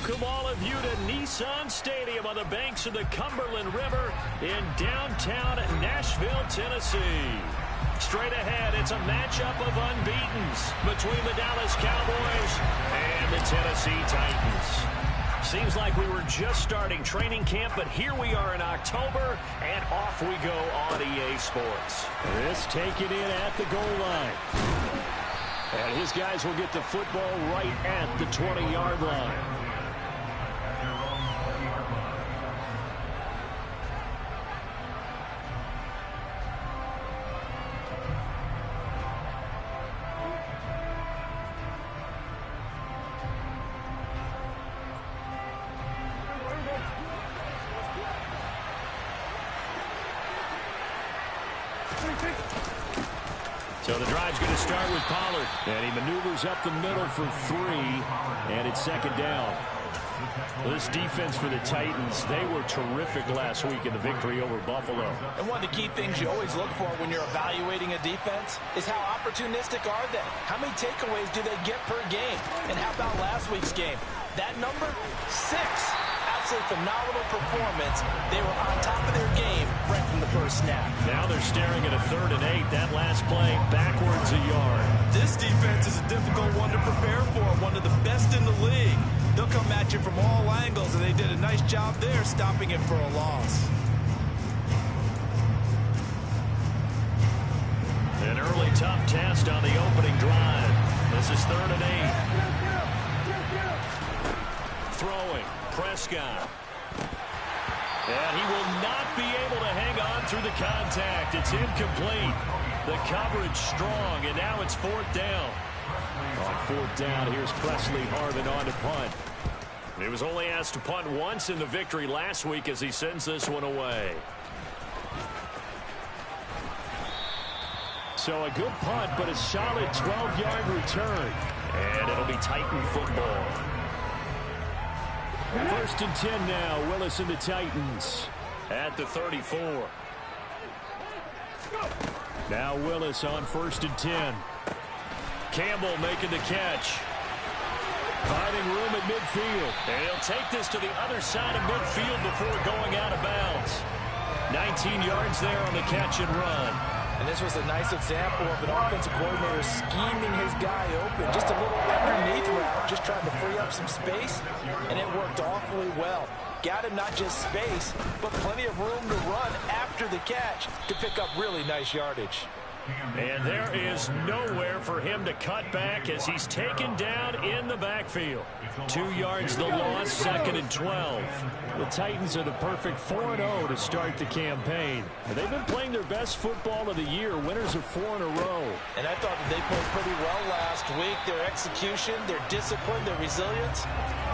Welcome all of you to Nissan Stadium on the banks of the Cumberland River in downtown Nashville, Tennessee. Straight ahead, it's a matchup of unbeatens between the Dallas Cowboys and the Tennessee Titans. Seems like we were just starting training camp, but here we are in October, and off we go on EA Sports. This taken in at the goal line. And his guys will get the football right at the 20-yard line. So the drive's going to start with Pollard. And he maneuvers up the middle for 3, and it's second down. This defense for the Titans, they were terrific last week in the victory over Buffalo. And one of the key things you always look for when you're evaluating a defense is how opportunistic are they? How many takeaways do they get per game? And how about last week's game? That number, 6. Absolutely phenomenal performance. They were on top of their game right from the first snap. Now they're staring at a 3rd and 8. That last play, backwards a yard. This defense is a difficult one to prepare for, one of the best in the league. They'll come at you from all angles, and they did a nice job there stopping it for a loss. An early tough test on the opening drive. This is 3rd and 8. Throwing. Prescott. And he will not be able to hang on through the contact. It's incomplete. The coverage strong, and now it's 4th down. On 4th down, here's Presley Harvin on to punt. He was only asked to punt once in the victory last week as he sends this one away. So a good punt, but a solid 12-yard return. And it'll be Titan football. 1st and 10 now. Willis and the Titans at the 34. Now Willis on 1st and 10. Campbell making the catch. Finding room at midfield. And he'll take this to the other side of midfield before going out of bounds. 19 yards there on the catch and run. And this was a nice example of an offensive coordinator scheming his guy open. Just a little underneath route, just trying to free up some space, and it worked awfully well. Got him not just space, but plenty of room to run after the catch to pick up really nice yardage. And there is nowhere for him to cut back as he's taken down in the backfield. 2 yards the loss, 2nd and 12. The Titans are the perfect 4-0 to start the campaign. They've been playing their best football of the year, winners of 4 in a row. And I thought that they played pretty well last week. Their execution, their discipline, their resilience,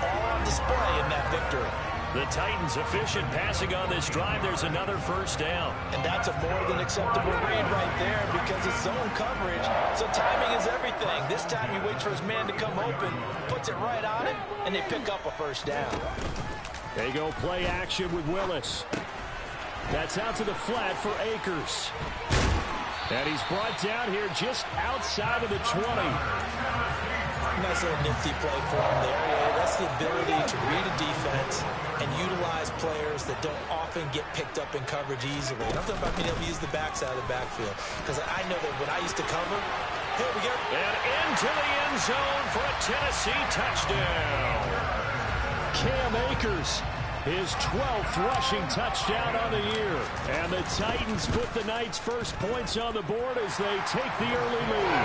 all on display in that victory. The Titans efficient passing on this drive. There's another 1st down. And that's a more than acceptable read right there because it's zone coverage, so timing is everything. This time he waits for his man to come open, puts it right on him, and they pick up a 1st down. They go play action with Willis. That's out to the flat for Akers. And he's brought down here just outside of the 20. Nice little nifty play for him there. Yeah, that's the ability to read a defense and utilize players that don't often get picked up in coverage easily. And I'm talking about being able to use the backside of the backfield. Because I know that when I used to cover, here we go. And into the end zone for a Tennessee touchdown. Cam Akers, his 12th rushing touchdown on the year. And the Titans put the Knights' first points on the board as they take the early lead.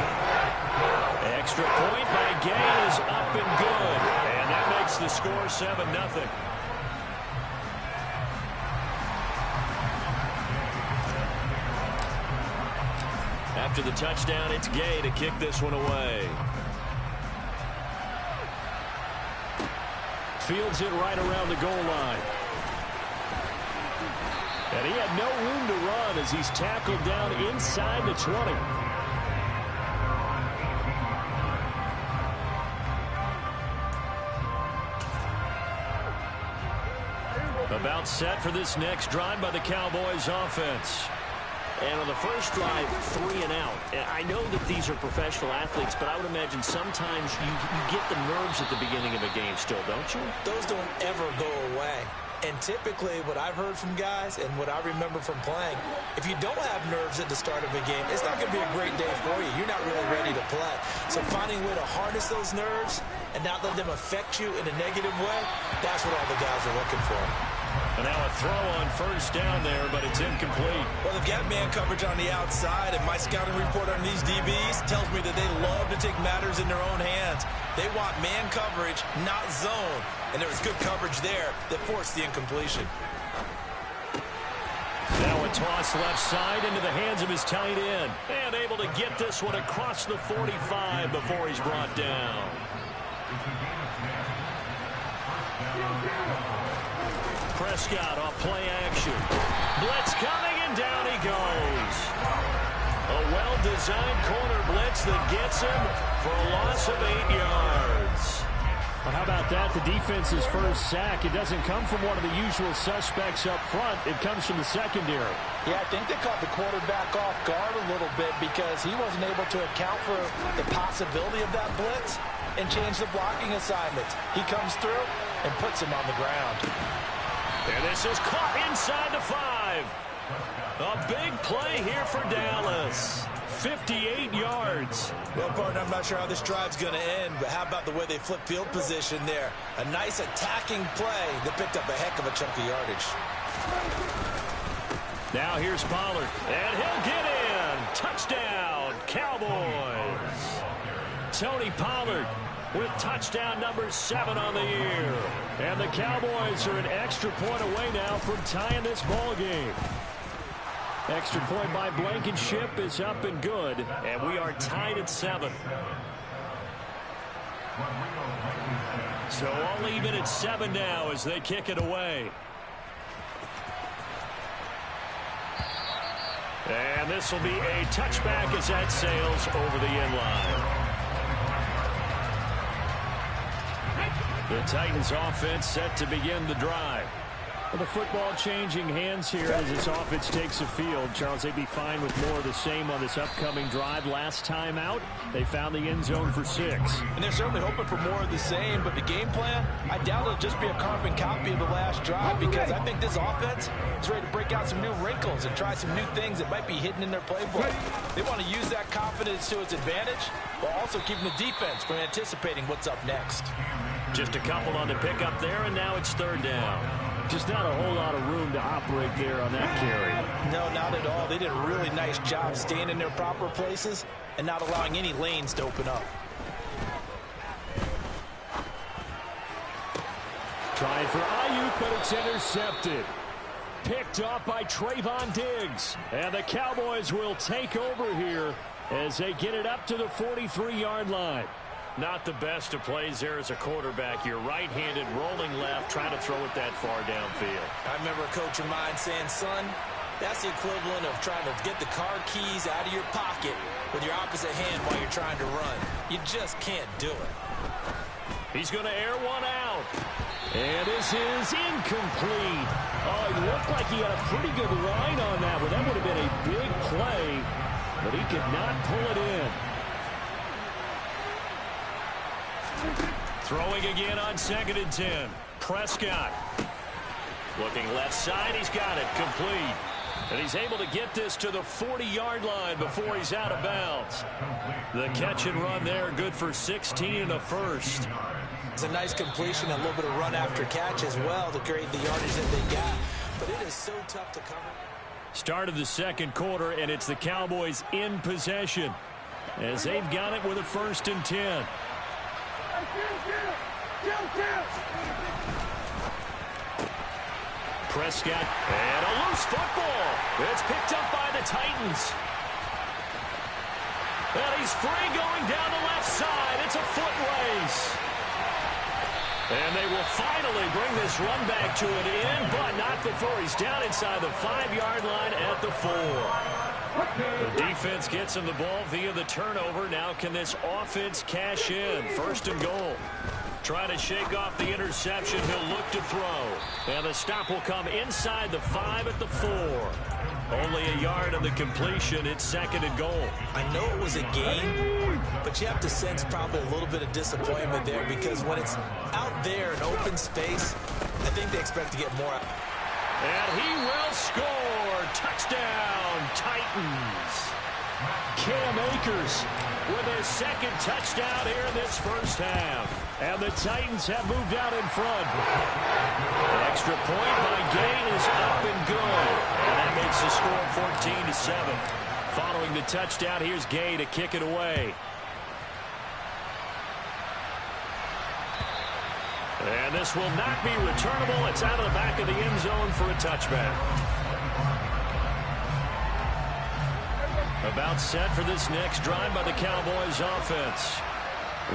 Extra point by Gay is up and good. And that makes the score 7-0. After the touchdown, it's Gay to kick this one away. Fields it right around the goal line. And he had no room to run as he's tackled down inside the 20. About set for this next drive by the Cowboys offense. And on the first drive, 3 and out. And I know that these are professional athletes, but I would imagine sometimes you get the nerves at the beginning of a game still, don't you? Those don't ever go away. And typically what I've heard from guys and what I remember from playing, if you don't have nerves at the start of a game, it's not going to be a great day for you. You're not really ready to play. So finding a way to harness those nerves and not let them affect you in a negative way, that's what all the guys are looking for. And now a throw on first down there, but it's incomplete. Well, they've got man coverage on the outside, and my scouting report on these DBs tells me that they love to take matters in their own hands. They want man coverage, not zone. And there was good coverage there that forced the incompletion. Now a toss left side into the hands of his tight end. And able to get this one across the 45 before he's brought down. Prescott off play action. Blitz coming, and down he goes. A well-designed corner blitz that gets him for a loss of 8 yards. Well, how about that? The defense's first sack. It doesn't come from one of the usual suspects up front. It comes from the secondary. Yeah, I think they caught the quarterback off guard a little bit because he wasn't able to account for the possibility of that blitz and change the blocking assignment. He comes through and puts him on the ground. And this is caught inside the 5. A big play here for Dallas. 58 yards. Well, partner, I'm not sure how this drive's going to end, but how about the way they flip field position there? A nice attacking play that picked up a heck of a chunk of yardage. Now here's Pollard. And he'll get in. Touchdown, Cowboys. Tony Pollard with touchdown number 7 on the year. And the Cowboys are an extra point away now from tying this ball game. Extra point by Blankenship is up and good. And we are tied at 7. So all even at 7 now as they kick it away. And this will be a touchback as that sails over the end line. The Titans offense set to begin the drive. Well, the football changing hands here as this offense takes the field. Charles, they'd be fine with more of the same on this upcoming drive. Last time out, they found the end zone for 6. And they're certainly hoping for more of the same, but the game plan, I doubt it'll just be a carbon copy of the last drive because I think this offense is ready to break out some new wrinkles and try some new things that might be hidden in their playbook. They want to use that confidence to its advantage while also keeping the defense from anticipating what's up next. Just a couple on the pickup there, and now it's 3rd down. Just not a whole lot of room to operate there on that carry. No, not at all. They did a really nice job staying in their proper places and not allowing any lanes to open up. Trying for Ayuk, but it's intercepted. Picked off by Trayvon Diggs. And the Cowboys will take over here as they get it up to the 43-yard line. Not the best of plays there as a quarterback. You're right-handed, rolling left, trying to throw it that far downfield. I remember a coach of mine saying, son, that's the equivalent of trying to get the car keys out of your pocket with your opposite hand while you're trying to run. You just can't do it. He's going to air one out. And this is incomplete. Oh, it looked like he had a pretty good line on that one. That would have been a big play, but he could not pull it in. Throwing again on 2nd and 10. Prescott. Looking left side. He's got it. Complete. And he's able to get this to the 40-yard line before he's out of bounds. The catch and run there. Good for 16 and a first. It's a nice completion, a little bit of run after catch as well to create the yardage that they got. But it is so tough to cover. Start of the 2nd quarter, and it's the Cowboys in possession as they've got it with a 1st and 10. Prescott, and a loose football. It's picked up by the Titans. And he's free going down the left side. It's a foot race. And they will finally bring this run back to an end, but not before he's down inside the 5-yard line at the 4. The defense gets him the ball via the turnover. Now can this offense cash in? 1st and goal. Trying to shake off the interception. He'll look to throw. And the stop will come inside the 5 at the 4. Only a yard on the completion. It's 2nd and goal. I know it was a game, but you have to sense probably a little bit of disappointment there because when it's out there in open space, I think they expect to get more. And he will score. Touchdown, Titans. Cam Akers with his 2nd touchdown here in this first half. And the Titans have moved out in front. An extra point by Gain is up and good. And that makes the score 14-7. Following the touchdown, here's Gay to kick it away. And this will not be returnable. It's out of the back of the end zone for a touchback. About set for this next drive by the Cowboys offense.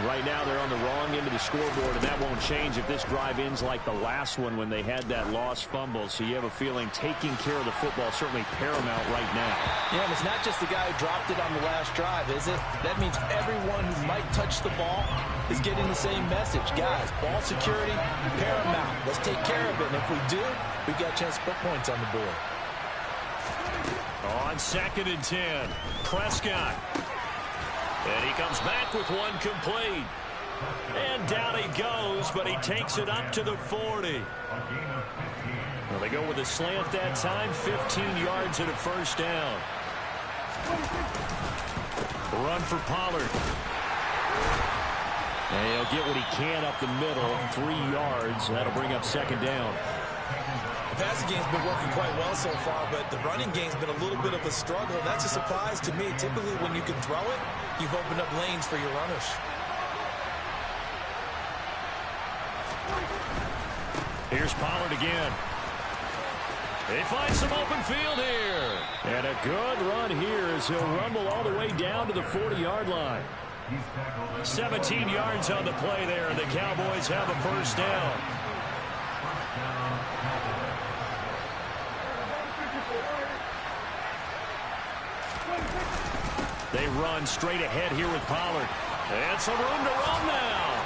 Right now they're on the wrong end of the scoreboard, and that won't change if this drive ends like the last one when they had that lost fumble. So you have a feeling taking care of the football is certainly paramount right now. Yeah, and it's not just the guy who dropped it on the last drive, is it? That means everyone who might touch the ball is getting the same message. Guys, ball security, paramount. Let's take care of it. And if we do, we've got a chance to put points on the board. On 2nd and 10, Prescott. And he comes back with one complete. And down he goes, but he takes it up to the 40. Well, they go with a slant that time, 15 yards and a first down. Run for Pollard. And he'll get what he can up the middle, 3 yards. That'll bring up 2nd down. The passing game's been working quite well so far, but the running game's been a little bit of a struggle. And that's a surprise to me. Typically, when you can throw it, you've opened up lanes for your runners. Here's Pollard again. They find some open field here. And a good run here as he'll rumble all the way down to the 40-yard line. 17 yards on the play there. The Cowboys have a first down. They run straight ahead here with Pollard. And some room to run now.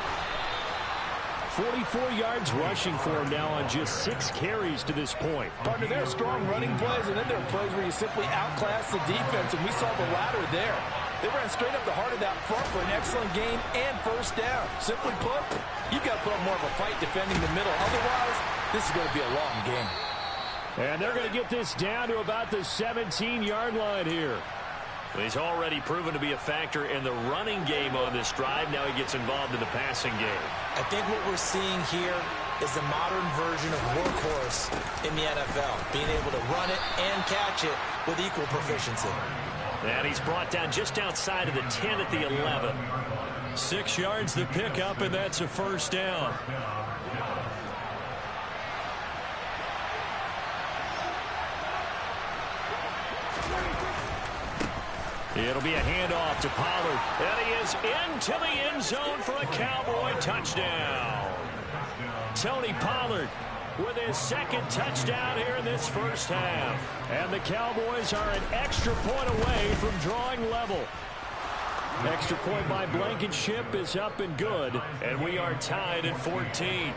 44 yards rushing for him now on just 6 carries to this point. Partner, there are strong running plays, and then there are plays where you simply outclass the defense, and we saw the latter there. They ran straight up the heart of that front for an excellent gain and first down. Simply put, you've got to put up more of a fight defending the middle. Otherwise, this is going to be a long game. And they're going to get this down to about the 17-yard line here. He's already proven to be a factor in the running game on this drive. Now he gets involved in the passing game. I think what we're seeing here is the modern version of workhorse in the NFL, being able to run it and catch it with equal proficiency. And he's brought down just outside of the 10 at the 11. 6 yards to pick up, and that's a first down. It'll be a handoff to Pollard. And he is into the end zone for a Cowboy touchdown. Tony Pollard with his 2nd touchdown here in this first half. And the Cowboys are an extra point away from drawing level. Extra point by Blankenship is up and good. And we are tied at 14.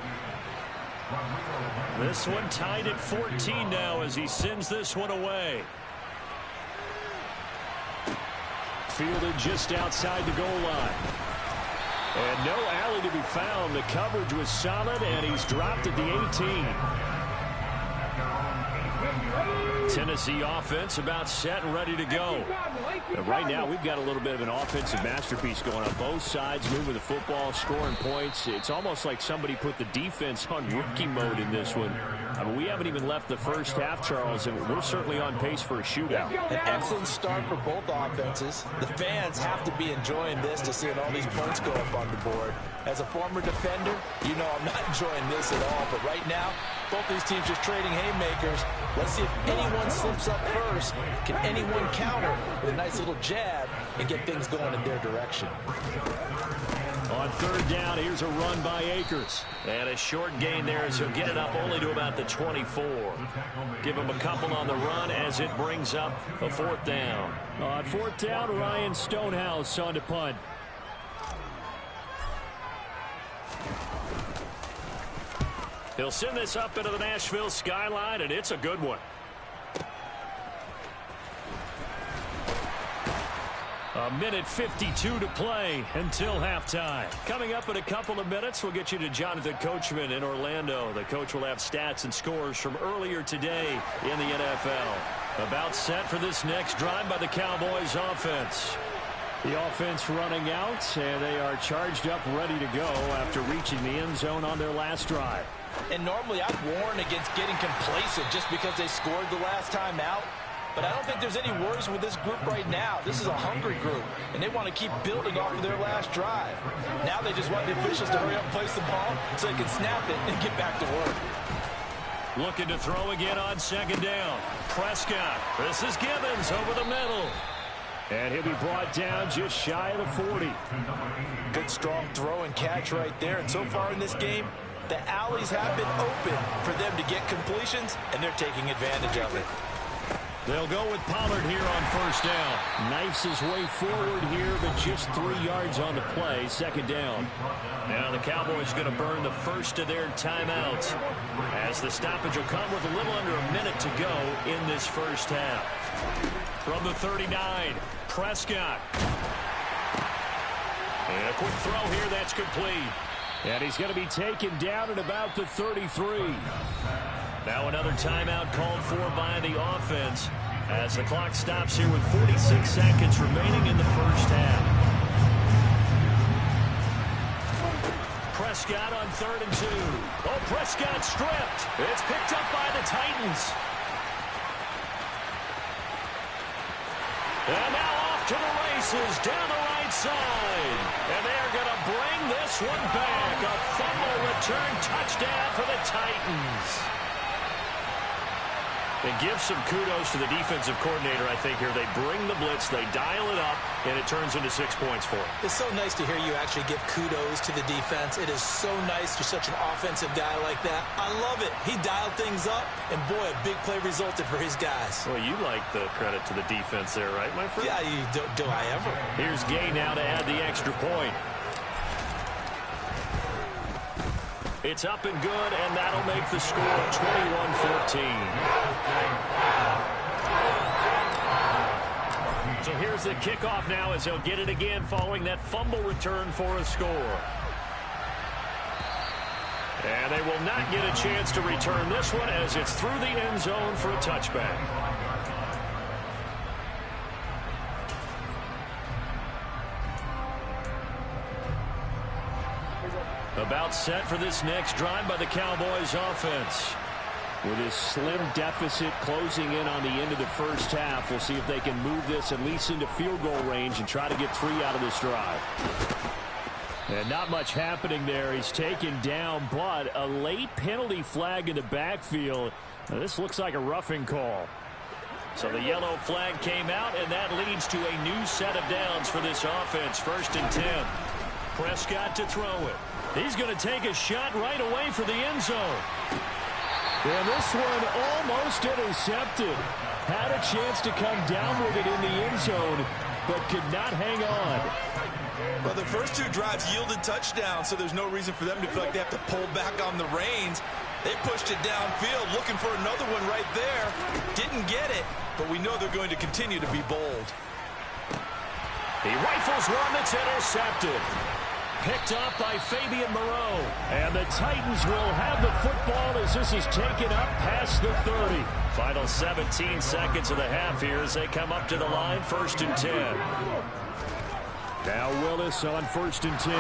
This one tied at 14 now as he sends this one away. Fielded just outside the goal line. And no alley to be found. The coverage was solid, and he's dropped at the 18. Tennessee offense about set and ready to go. And right now, we've got a little bit of an offensive masterpiece going on. Both sides moving the football, scoring points. It's almost like somebody put the defense on rookie mode in this one. I mean, we haven't even left the first half, Charles, and we're certainly on pace for a shootout. An excellent start for both offenses. The fans have to be enjoying this to seeing all these points go up on the board. As a former defender, you know I'm not enjoying this at all. But right now, both these teams just trading haymakers. Let's see if anyone slips up first. Can anyone counter with a nice little jab and get things going in their direction? On 3rd down, here's a run by Akers. And a short gain there as he'll get it up only to about the 24. Give him a couple on the run as it brings up a 4th down. On 4th down, Ryan Stonehouse on to punt. He'll send this up into the Nashville skyline, and it's a good one. A minute 52 to play until halftime. Coming up in a couple of minutes, we'll get you to Jonathan Coachman in Orlando. The coach will have stats and scores from earlier today in the NFL. About set for this next drive by the Cowboys offense. The offense running out, and they are charged up, ready to go after reaching the end zone on their last drive. And normally I'd warn against getting complacent just because they scored the last time out. But I don't think there's any worries with this group right now. This is a hungry group, and they want to keep building off of their last drive. Now they just want the officials to hurry up and place the ball so they can snap it and get back to work. Looking to throw again on second down. Prescott. This is Gibbons over the middle. And he'll be brought down just shy of the 40. Good strong throw and catch right there. And so far in this game, the alleys have been open for them to get completions, and they're taking advantage of it. They'll go with Pollard here on first down. Knifes his way forward here, but just 3 yards on the play. Second down. Now the Cowboys going to burn the first of their timeouts, as the stoppage will come with a little under a minute to go in this first half. From the 39, Prescott. And a quick throw here that's complete. And he's going to be taken down at about the 33. Now another timeout called for by the offense as the clock stops here with 46 seconds remaining in the first half. Prescott on 3rd and 2. Oh, Prescott stripped. It's picked up by the Titans. And now off to the races down the right side. And they're going to bring this one back. A fumble return touchdown for the Titans. And give some kudos to the defensive coordinator, I think, here. They bring the blitz, they dial it up, and it turns into 6 points for them. It's so nice to hear you actually give kudos to the defense. It is so nice you're such an offensive guy like that. I love it. He dialed things up, and boy, a big play resulted for his guys. Well, you like the credit to the defense there, right, my friend? Yeah, do I ever? Here's Gay now to add the extra point. It's up and good, and that'll make the score 21-14. So here's the kickoff now as he'll get it again following that fumble return for a score. And they will not get a chance to return this one as it's through the end zone for a touchback. About set for this next drive by the Cowboys offense. With his slim deficit closing in on the end of the first half, we'll see if they can move this at least into field goal range and try to get 3 out of this drive. And not much happening there. He's taken down, but a late penalty flag in the backfield. Now, this looks like a roughing call. So the yellow flag came out, and that leads to a new set of downs for this offense. 1st and 10. Prescott to throw it. He's going to take a shot right away for the end zone. And this one almost intercepted. Had a chance to come down with it in the end zone, but could not hang on. Well, the first 2 drives yielded touchdowns, so there's no reason for them to feel like they have to pull back on the reins. They pushed it downfield, looking for another one right there. Didn't get it, but we know they're going to continue to be bold. He rifles one that's intercepted. Picked up by Fabian Moreau. And the Titans will have the football as this is taken up past the 30. Final 17 seconds of the half here as they come up to the line. 1st and 10. Now Willis on 1st and 10.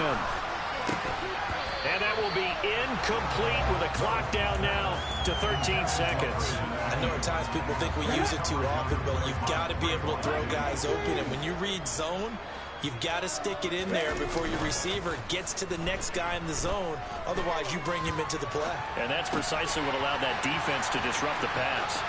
And that will be incomplete with a clock down now to 13 seconds. I know at times people think we use it too often, but you've got to be able to throw guys open. And when you read zone, you've got to stick it in there before your receiver gets to the next guy in the zone. Otherwise, you bring him into the play. And that's precisely what allowed that defense to disrupt the pass.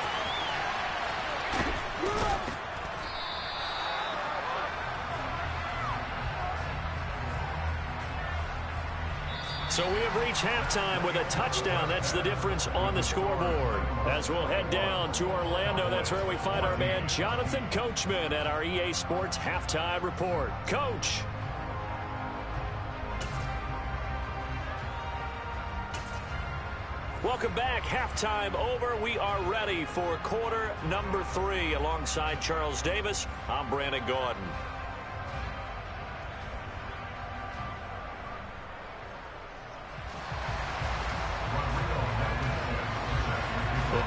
So we have reached halftime with a touchdown. That's the difference on the scoreboard. As we'll head down to Orlando, that's where we find our man Jonathan Coachman at our EA Sports Halftime Report. Coach. Welcome back. Halftime over. We are ready for quarter number 3. Alongside Charles Davis, I'm Brandon Gaudin.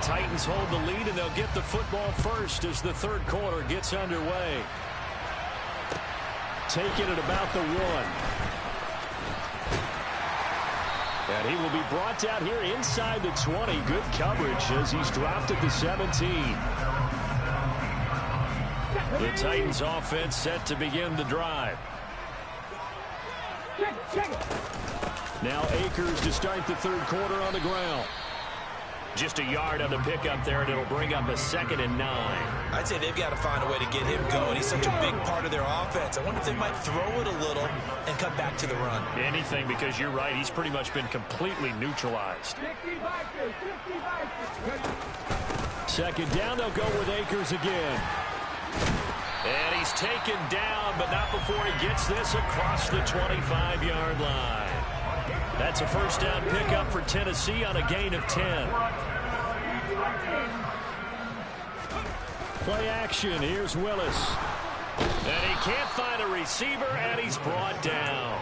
Titans hold the lead, and they'll get the football first as the third quarter gets underway. Taking it about the 1. And he will be brought down here inside the 20. Good coverage as he's dropped at the 17. The Titans offense set to begin the drive. Now Akers to start the third quarter on the ground. Just a yard on the pickup there, and it'll bring up a 2nd and 9. I'd say they've got to find a way to get him going. He's such a big part of their offense. I wonder if they might throw it a little and come back to the run. Anything, because you're right. He's pretty much been completely neutralized. 2nd down, they'll go with Akers again. And he's taken down, but not before he gets this across the 25-yard line. That's a first down pickup for Tennessee on a gain of 10. Play action. Here's Willis. And he can't find a receiver, and he's brought down.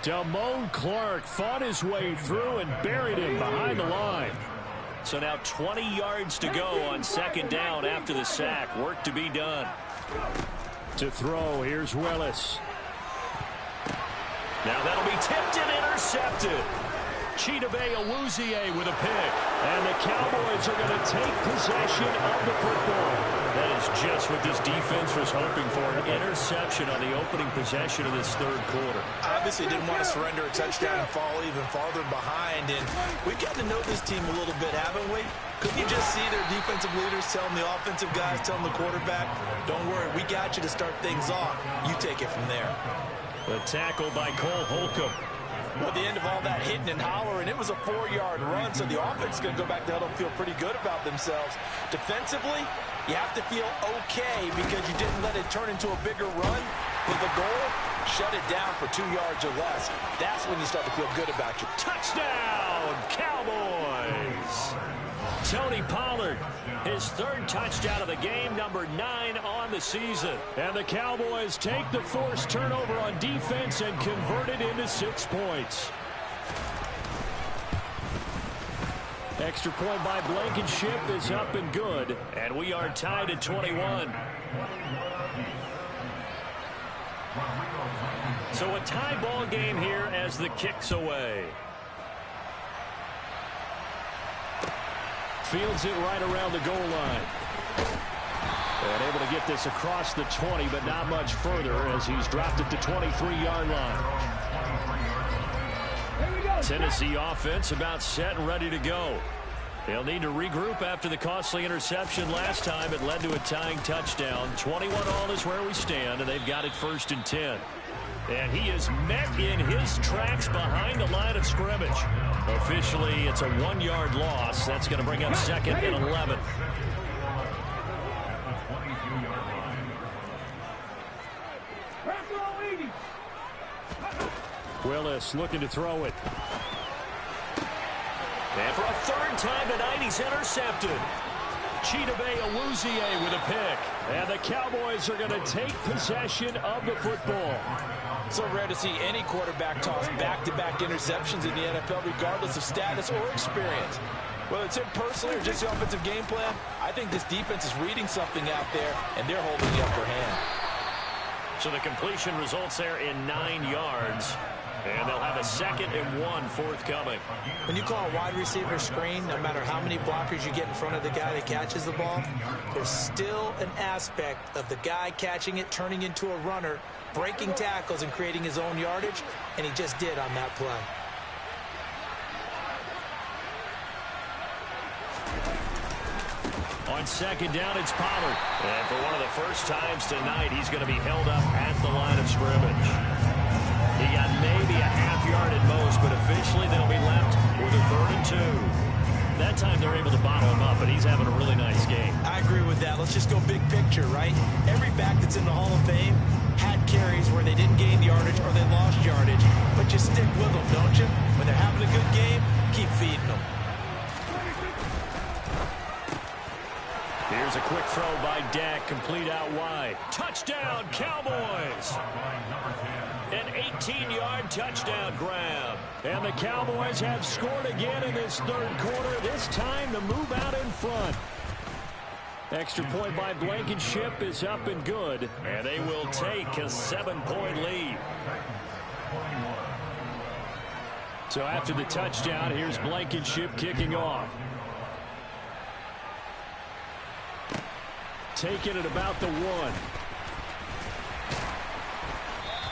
Damone Clark fought his way through and buried him behind the line. So now 20 yards to go on 2nd down after the sack. Work to be done. To throw, here's Willis. Now that'll be tipped and intercepted. Chidobe Awuzie with a pick. And the Cowboys are going to take possession of the football. That is just what this defense was hoping for, an interception on the opening possession of this third quarter. Obviously didn't want to surrender a touchdown and fall even farther behind. And we've gotten to know this team a little bit, haven't we? Couldn't you just see their defensive leaders telling the offensive guys, telling the quarterback, don't worry, we got you to start things off. You take it from there. The tackle by Cole Holcomb. Well, at the end of all that hitting and hollering, it was a 4-yard run, so the offense is going to go back to huddle and feel pretty good about themselves. Defensively, you have to feel okay because you didn't let it turn into a bigger run. With the goal, shut it down for 2 yards or less. That's when you start to feel good about your touchdown, Cowboys. Tony Pollard, his 3rd touchdown of the game, number 9 on the season. And the Cowboys take the forced turnover on defense and convert it into 6 points. Extra point by Blankenship is up and good. And we are tied at 21. So a tie ball game here as the kick's away. Fields it right around the goal line. And able to get this across the 20, but not much further as he's dropped it to 23-yard line. Tennessee offense about set and ready to go. They'll need to regroup after the costly interception last time. It led to a tying touchdown. 21-all is where we stand, and they've got it 1st and 10. And he is met in his tracks behind the line of scrimmage. Officially, it's a 1-yard loss. That's going to bring up 2nd and 11. Willis looking to throw it. And for a 3rd time tonight, he's intercepted. Chidobe Awuzie with a pick. And the Cowboys are going to take possession of the football. So rare to see any quarterback toss back-to-back interceptions in the NFL, regardless of status or experience. Whether it's him personally or just the offensive game plan, I think this defense is reading something out there, and they're holding the upper hand. So the completion results there in 9 yards. And they'll have a 2nd and 1 forthcoming. When you call a wide receiver screen, no matter how many blockers you get in front of the guy that catches the ball, there's still an aspect of the guy catching it, turning into a runner, breaking tackles and creating his own yardage, and he just did on that play. On 2nd down, it's Pollard. And for one of the first times tonight, he's going to be held up at the line of scrimmage. He got maybe a half-yard at most, but officially they'll be left with a 3rd and 2. That time they're able to bottle him up, but he's having a really nice game. I agree with that. Let's just go big picture, right? Every back that's in the Hall of Fame had carries where they didn't gain yardage or they lost yardage. But you stick with them, don't you? When they're having a good game, keep feeding them. Here's a quick throw by Dak, complete out wide. Touchdown, Cowboys! An 18-yard touchdown grab. And the Cowboys have scored again in this third quarter, this time to move out in front. Extra point by Blankenship is up and good. And they will take a 7-point lead. So after the touchdown, here's Blankenship kicking off. Taking it about the 1.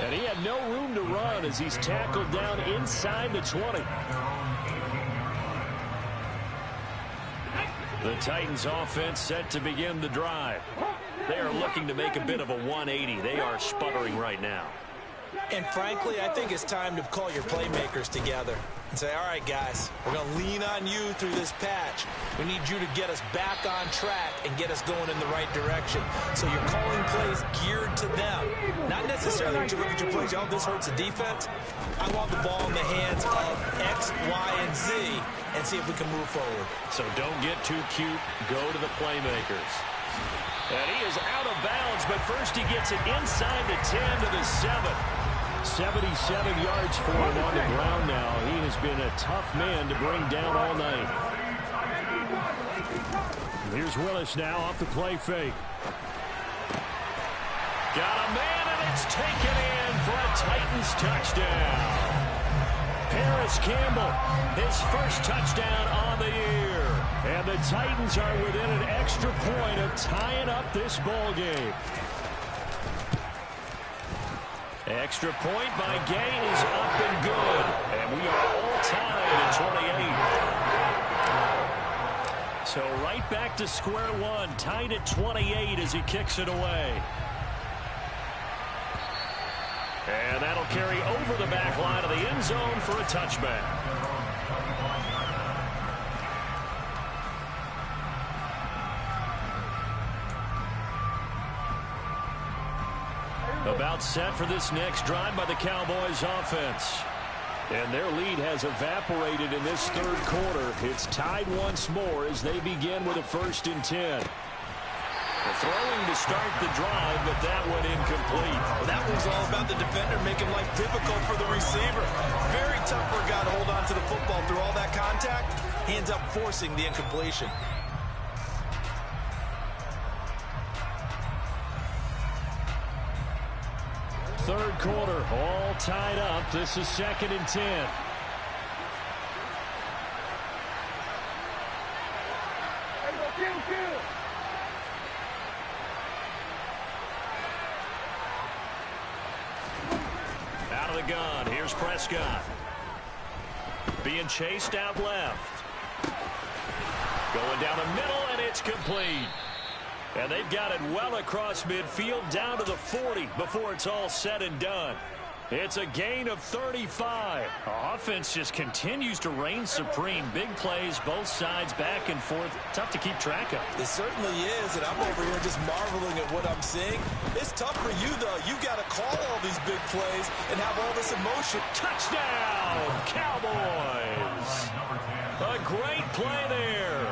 And he had no room to run as he's tackled down inside the 20. The Titans offense set to begin the drive. They are looking to make a bit of a 180. They are sputtering right now. And frankly, I think it's time to call your playmakers together and say, all right, guys, we're going to lean on you through this patch. We need you to get us back on track and get us going in the right direction. So you're calling plays geared to them. Not necessarily when you look at your plays, oh, this hurts the defense. I want the ball in the hands of X, Y, and Z and see if we can move forward. So don't get too cute. Go to the playmakers. And he is out of bounds, but first he gets it inside the 10 to the 7. 77 yards for him on the ground now. He has been a tough man to bring down all night. Here's Willis now off the play fake. Got a man, and it's taken in for a Titans touchdown. Paris Campbell, his first touchdown on the year. And the Titans are within an extra point of tying up this ball game. Extra point by Gain is up and good. And we are all tied at 28. So right back to square one, tied at 28 as he kicks it away. And that'll carry over the back line of the end zone for a touchback. About set for this next drive by the Cowboys offense. And their lead has evaporated in this third quarter. It's tied once more as they begin with a 1st and 10. Throwing to start the drive, but that one incomplete. Well, that was all about the defender making life difficult for the receiver. Very tough for a guy to hold on to the football through all that contact. He ends up forcing the incompletion. Third quarter, all tied up. This is 2nd and 10. Out of the gun, here's Prescott. Being chased out left. Going down the middle, and it's complete. And they've got it well across midfield down to the 40 before it's all said and done. It's a gain of 35. Offense just continues to reign supreme. Big plays, both sides, back and forth. Tough to keep track of. It certainly is, and I'm over here just marveling at what I'm seeing. It's tough for you, though. You've got to call all these big plays and have all this emotion. Touchdown, Cowboys! A great play there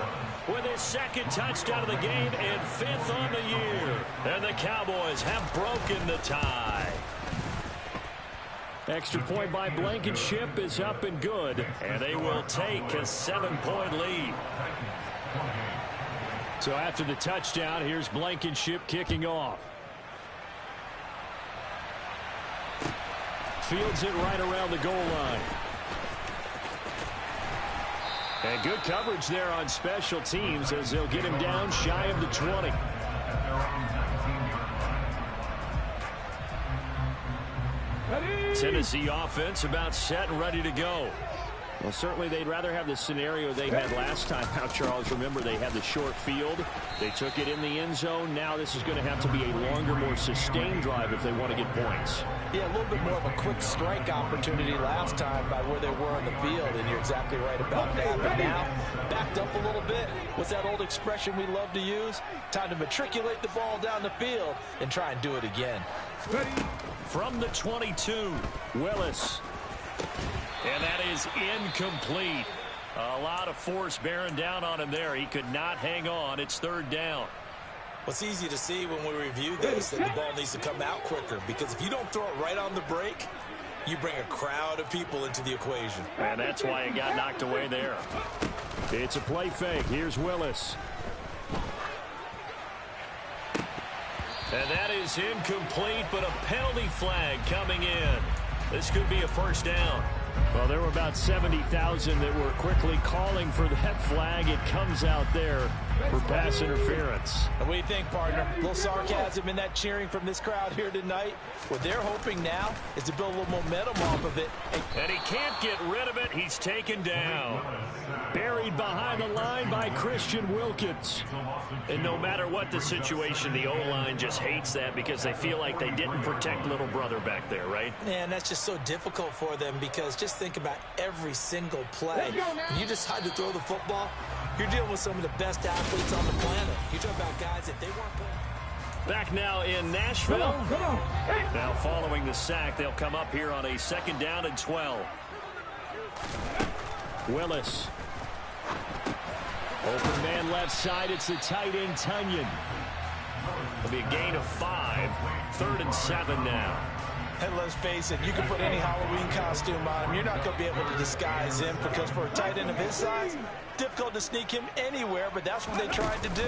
with his 2nd touchdown of the game and 5th on the year. And the Cowboys have broken the tie. Extra point by Blankenship is up and good. And they will take a 7-point lead. So after the touchdown, here's Blankenship kicking off. Fields it right around the goal line. And good coverage there on special teams as they'll get him down shy of the 20. Tennessee offense about set and ready to go. Well, certainly they'd rather have the scenario they had last time out, Charles. Remember, they had the short field. They took it in the end zone. Now this is going to have to be a longer, more sustained drive if they want to get points. Yeah, a little bit more of a quick strike opportunity last time by where they were on the field, and you're exactly right about that. But now, backed up a little bit. What's that old expression we love to use? Time to matriculate the ball down the field and try and do it again. From the 22, Willis. And that is incomplete. A lot of force bearing down on him there. He could not hang on. It's 3rd down. What's easy to see when we review this, that the ball needs to come out quicker, because if you don't throw it right on the break, you bring a crowd of people into the equation. And that's why it got knocked away there. It's a play fake. Here's Willis. And that is incomplete, but a penalty flag coming in. This could be a first down. Well, there were about 70,000 that were quickly calling for that flag. It comes out there for pass interference. And what do you think, partner? A little sarcasm in that cheering from this crowd here tonight. What they're hoping now is to build a little momentum off of it. And he can't get rid of it. He's taken down. Buried behind the line by Christian Wilkins. And no matter what the situation, the O-line just hates that because they feel like they didn't protect little brother back there, right? Man, that's just so difficult for them because just think about every single play. When you decide to throw the football, you're dealing with some of the best athletes on the planet. You're talking about guys that they weren't playing. Back now in Nashville. Now following the sack, they'll come up here on a 2nd down and 12. Willis. Open man left side. It's the tight end, Tonyan. It'll be a gain of 5. 3rd and 7 now. And let's face it, you can put any Halloween costume on him. You're not going to be able to disguise him because for a tight end of his size, difficult to sneak him anywhere, but that's what they tried to do.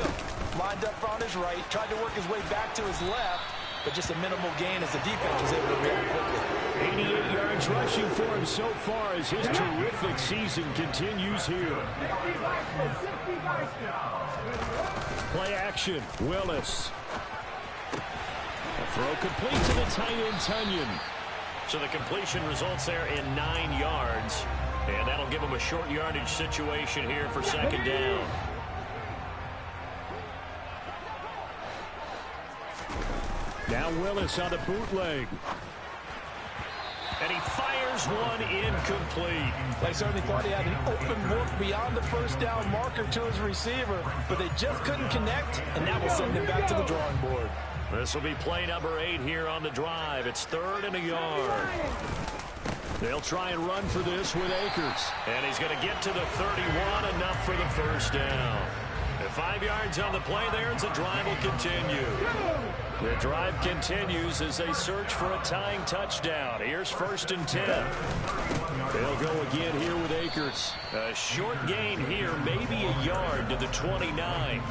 Lined up on his right, tried to work his way back to his left, but just a minimal gain as the defense was able to react quickly. 88 yards rushing for him so far as his terrific season continues here. Play action, Willis. A throw complete to the tight end, Tonyan. So the completion results there in 9 yards. And that'll give him a short yardage situation here for 2nd down. Now Willis on the bootleg. And he fires one incomplete. They certainly thought he had an open look beyond the 1st down marker to his receiver, but they just couldn't connect, and that will send him back to the drawing board. This will be play number 8 here on the drive. It's 3rd and a yard. They'll try and run for this with Akers. And he's going to get to the 31, enough for the 1st down. And 5 yards on the play there as the drive will continue. The drive continues as they search for a tying touchdown. Here's 1st and 10. They'll go again here with Akers. A short gain here, maybe a yard to the 29.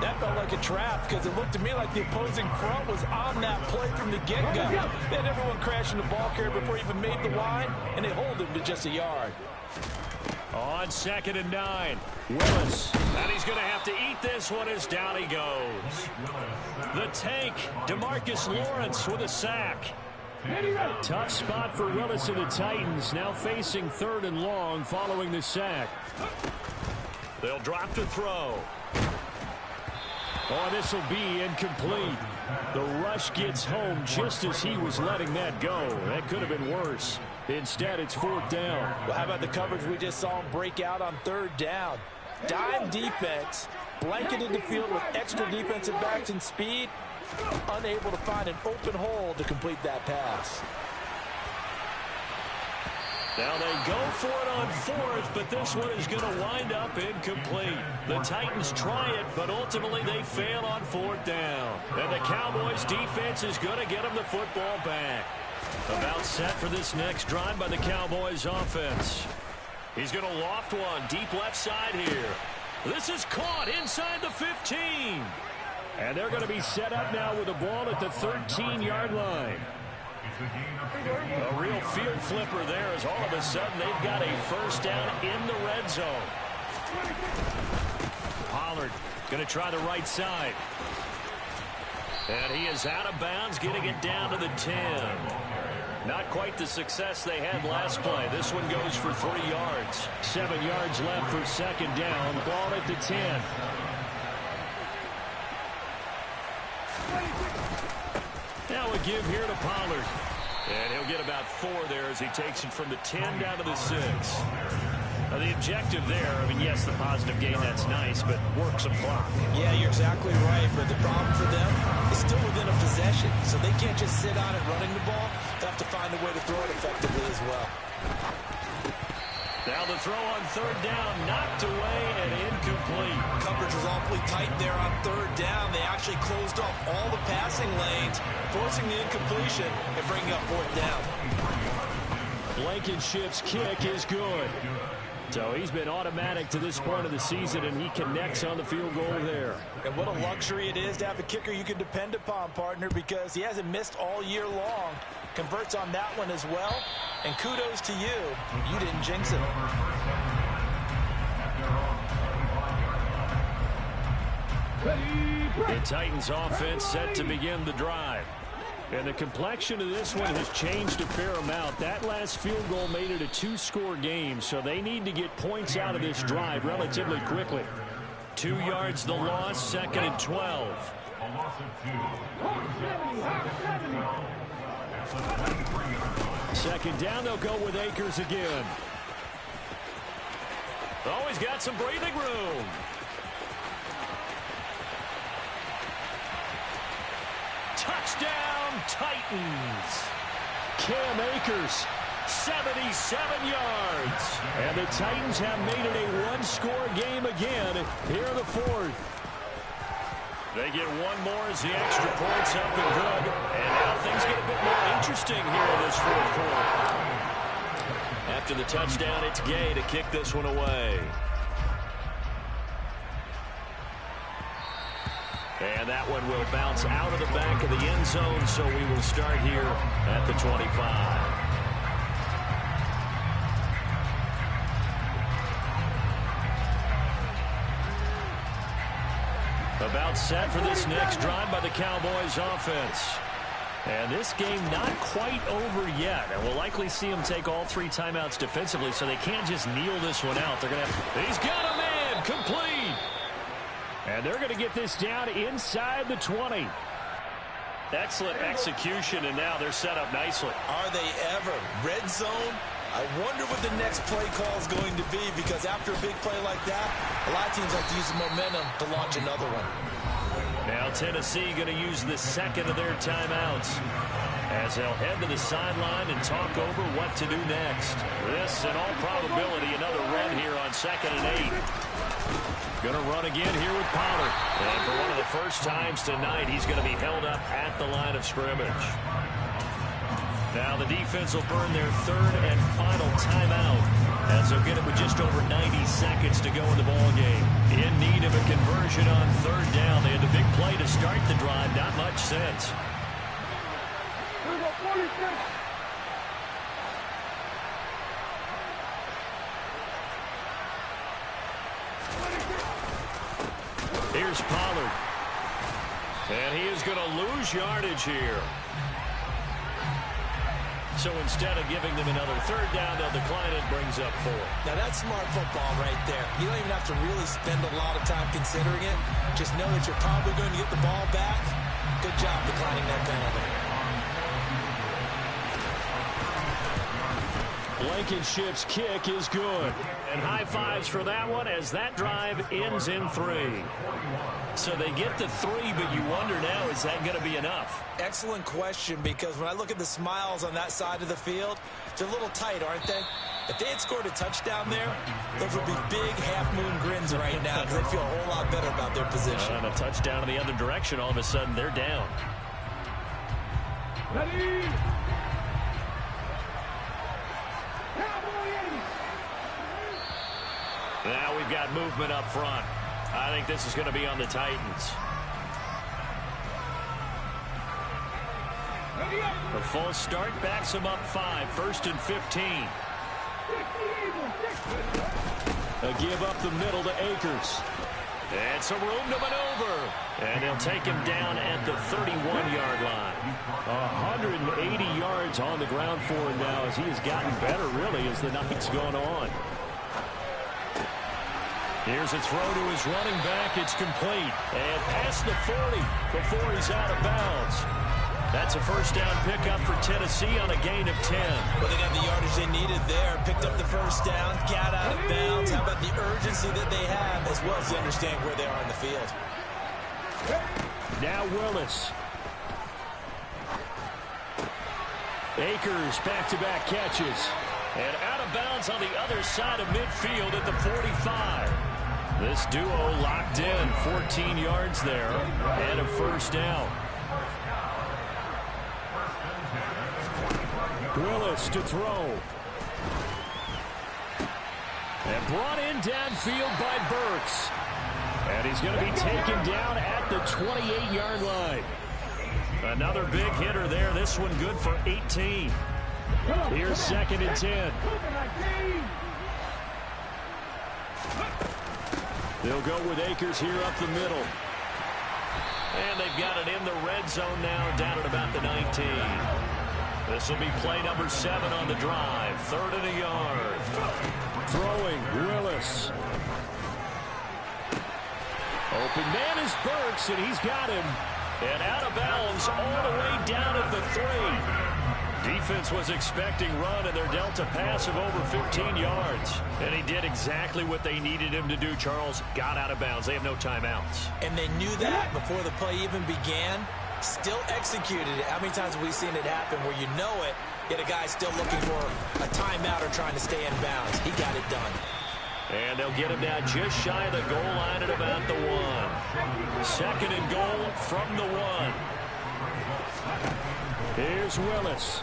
That felt like a trap because it looked to me like the opposing front was on that play from the get-go. They had everyone crashing the ball carrier before he even made the line, and they hold him to just a yard. On 2nd and 9. Willis. And he's going to have to eat this one as down he goes. The tank, DeMarcus Lawrence with a sack. Tough spot for Willis and the Titans, now facing 3rd and long following the sack. They'll drop to throw. Oh, this will be incomplete. The rush gets home just as he was letting that go. That could have been worse. Instead, it's 4th down. Well, how about the coverage we just saw him break out on 3rd down? Dime defense, blanketed the field with extra defensive backs and speed, unable to find an open hole to complete that pass. Now they go for it on 4th, but this one is going to wind up incomplete. The Titans try it, but ultimately they fail on 4th down. And the Cowboys defense is going to get them the football back. About set for this next drive by the Cowboys offense. He's going to loft one deep left side here. This is caught inside the 15. And they're going to be set up now with the ball at the 13-yard line. A real field flipper there as all of a sudden they've got a 1st down in the red zone. Pollard going to try the right side. And he is out of bounds, getting it down to the 10. Not quite the success they had last play. This one goes for 3 yards. 7 yards left for 2nd down. Ball at the 10. Now a give here to Pollard. And he'll get about 4 there as he takes it from the 10 down to the 6. Now the objective there, I mean, yes, the positive gain, that's nice, but work some clock. Yeah, you're exactly right, but the problem for them is still within a possession, so they can't just sit on it running the ball. They have to find a way to throw it effectively as well. Now the throw on 3rd down, knocked away and incomplete. Coverage was awfully tight there on 3rd down. They actually closed off all the passing lanes, forcing the incompletion and bringing up 4th down. Blankenship's kick is good. So he's been automatic to this point of the season, and he connects on the field goal there. And what a luxury it is to have a kicker you can depend upon, partner, because he hasn't missed all year long. Converts on that one as well. And kudos to you. You didn't jinx it. The Titans offense set to begin the drive. And the complexion of this one has changed a fair amount. That last field goal made it a two-score game, so they need to get points out of this drive relatively quickly. 2 yards the loss, 2nd and 12. Second down, they'll go with Akers again. Oh, he's got some breathing room. Touchdown, Titans. Cam Akers, 77 yards. And the Titans have made it a one-score game again here in the fourth. They get one more as the extra point's up and good. And now things get a bit more interesting here in this fourth quarter. After the touchdown, it's Gay to kick this one away. And that one will bounce out of the back of the end zone, so we will start here at the 25. About set for this next drive by the Cowboys offense. And this game not quite over yet. And we'll likely see them take all 3 timeouts defensively, so they can't just kneel this one out. They're going to have... He's got a man! Complete! And they're going to get this down inside the 20. Excellent execution, and now they're set up nicely. Are they ever? Red zone? I wonder what the next play call is going to be, because after a big play like that, a lot of teams like to use the momentum to launch another one. Now Tennessee going to use the second of their timeouts as they'll head to the sideline and talk over what to do next. This, in all probability, another run here on 2nd and 8. Going to run again here with Pollard. And for one of the first times tonight, he's going to be held up at the line of scrimmage. Now the defense will burn their 3rd and final timeout as they'll get it with just over 90 seconds to go in the ballgame. In need of a conversion on 3rd down. They had the big play to start the drive. Not much sense. Here's Pollard. And he is going to lose yardage here. So instead of giving them another 3rd down, they'll decline it, brings up 4. Now that's smart football right there. You don't even have to really spend a lot of time considering it. Just know that you're probably going to get the ball back. Good job declining that penalty. Blankenship's kick is good. And high fives for that one as that drive ends in 3. So they get the 3, but you wonder now, is that going to be enough? Excellent question, because when I look at the smiles on that side of the field, they're a little tight, aren't they? If they had scored a touchdown there, those would be big half-moon grins right now because they feel a whole lot better about their position. And a touchdown in the other direction, all of a sudden they're down. Ready? Now we've got movement up front. I think this is going to be on the Titans. The false start backs them up 5, 1st and 15. A give up the middle to Akers. And some room to maneuver. And they'll take him down at the 31-yard line. 180 yards on the ground for him now as he has gotten better, really, as the night's gone on. Here's a throw to his running back. It's complete. And past the 40 before he's out of bounds. That's a first down pickup for Tennessee on a gain of 10. Well, they got the yardage they needed there. Picked up the first down, got out of bounds. How about the urgency that they have, as well as they understand where they are in the field. Now Willis. Akers back-to-back catches. And out of bounds on the other side of midfield at the 45. This duo locked in, 14 yards there, and a first down. Willis to throw. And brought in downfield by Burks. And he's going to be taken down at the 28-yard line. Another big hitter there. This one good for 18. Here's 2nd and 10. They'll go with Akers here up the middle. And they've got it in the red zone now, down at about the 19. This will be play number 7 on the drive. 3rd and a yard. Throwing, Willis. Open man is Burks, and he's got him. And out of bounds all the way down at the 3. Defense was expecting run, and they're dealt a pass of over 15 yards. And he did exactly what they needed him to do, Charles. Got out of bounds. They have no timeouts. And they knew that before the play even began. Still executed it. How many times have we seen it happen where you know it, yet a guy's still looking for a timeout or trying to stay in bounds? He got it done. And they'll get him now just shy of the goal line at about the 1. 2nd and goal from the 1. Here's Willis.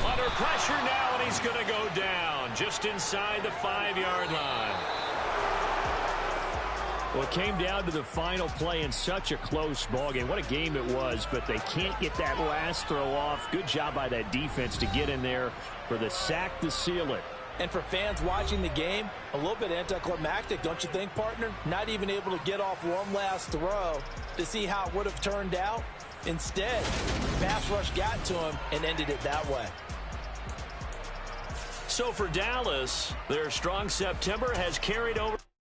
Under pressure now, and he's going to go down just inside the 5-yard line. Well, it came down to the final play in such a close ballgame. What a game it was, but they can't get that last throw off. Good job by that defense to get in there for the sack to seal it. And for fans watching the game, a little bit anticlimactic, don't you think, partner? Not even able to get off one last throw to see how it would have turned out. Instead, pass rush got to him and ended it that way. So for Dallas, their strong September has carried over.